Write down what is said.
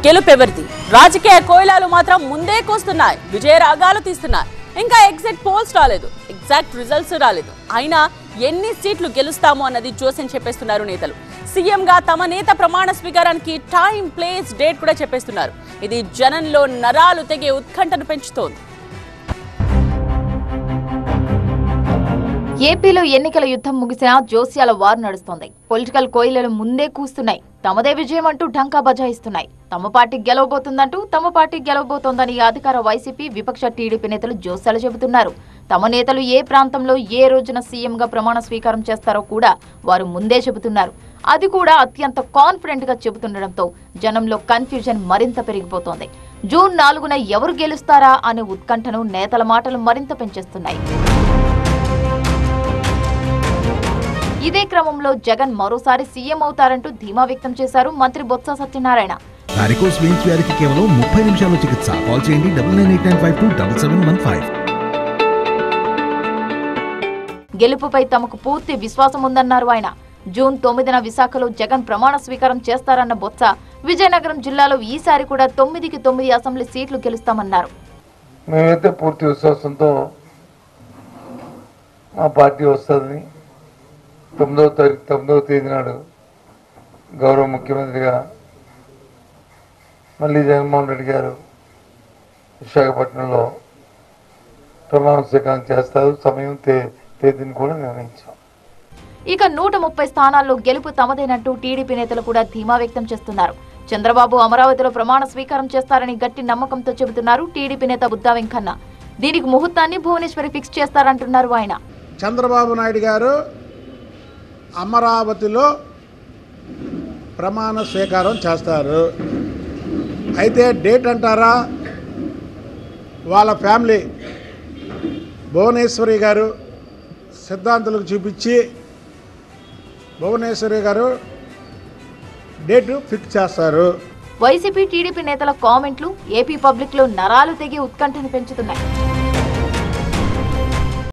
గెలుపెవరిది? రాజకీయ కోయిలాలు మాత్రం ముందే కోస్తున్నాయి, విజయ రాగాలు తీస్తున్నాయి. ఇంకా ఎగ్జిట్ పోల్స్ రాలేదు, ఎగ్జాక్ట్ రిజల్ట్స్ రాలేదు. అయినా ఎన్ని సీట్లు గెలుస్తామో అన్నది జోసెన్ చెప్పేస్తున్నారు నేతలు. సీఎంగా తమ నేత ప్రమాణ స్వీకారానికి టైం, ప్లేస్, డేట్ కూడా చెప్పేస్తున్నారు. ఇది జనంలో నరాలు తెగే ఉత్కంఠను పెంచుతోంది. ఏపీలో ఎన్నికల యుద్ధం ముగిసినా జోస్యాల వార్ నడుస్తోంది. పొలిటికల్ కోయిలలు ముందే కూస్తున్నాయి, తమదే విజయం అంటూ ఢంకా బజాయిస్తున్నాయి. తమ పార్టీ గెలవబోతోందని అధికార వైసీపీ, విపక్ష టీడీపీ నేతలు జోస్యాలు చెబుతున్నారు. తమ నేతలు ఏ ప్రాంతంలో ఏ రోజున సీఎంగా ప్రమాణ స్వీకారం చేస్తారో కూడా వారు ముందే చెబుతున్నారు. అది కూడా అత్యంత కాన్ఫిడెంట్ గా చెబుతుండటంతో జనంలో కన్ఫ్యూజన్ మరింత పెరిగిపోతోంది. జూన్ 4న ఎవరు గెలుస్తారా అనే ఉత్కంఠను నేతల మాటలు మరింత పెంచేస్తున్నాయి. ఇదే క్రమంలో జగన్ మరోసారి సీఎం అవుతారంటూ ధీమా వ్యక్తం చేశారు మంత్రి బొత్స సత్యనారాయణ. వారికోస్ వెయిన్స్ వ్యాధికి కేవలం 30 నిమిషాల్లో చికిత్స. కాల్ చేయండి 9989527715. గెలుపుపై తమకు పూర్తి విశ్వాసం ఉందన్నారు ఆయన. జూన్ 9న విశాఖలో జగన్ ప్రమాణ స్వీకారం చేస్తారన్న బొత్స, విజయనగరం జిల్లాలో ఈసారి కూడా 9కి 9 అసెంబ్లీ సీట్లు గెలుస్తామన్నారు. మేమైతే పూర్తి విశ్వాసంతో మా పార్టీ వస్తుందని 9వ తేదీ నాడు గౌరవ ముఖ్యమంత్రిగా మళ్ళీ జగన్మోహన్ రెడ్డి గారు విశాఖపట్నంలో ప్రమాణ స్వీకారం చేస్తారు. సమయం తేదీని కూడా నిర్ణయించాం. ఇక 130 స్థానాల్లో గెలుపు తమదేనంటూ టీడీపీ నేతలు కూడా ధీమా వ్యక్తం చేస్తున్నారు. చంద్రబాబు అమరావతిలో ప్రమాణ స్వీకారం చేస్తారని గట్టి నమ్మకంతో చెబుతున్నారు టీడీపీ నేత బుద్దా వెంకన్న. దీనికి ముహూర్తాన్ని భువనేశ్వరి ఫిక్స్ చేస్తారంటున్నారు ఆయన. చంద్రబాబు నాయుడు గారు అమరావతిలో ప్రమాణ స్వీకారం చేస్తారు. అయితే డేట్ అంటారా, వాళ్ళ ఫ్యామిలీ భువనేశ్వరి గారు సిద్ధాంతులకు చూపించి భువనేశ్వరి గారు డేటు ఫిక్స్ చేస్తారు. వైసీపీ, టీడీపీ నేతల కామెంట్లు ఏపీ పబ్లిక్ లో నరాలు తెగి ఉత్కంఠను పెంచుతున్నాయి.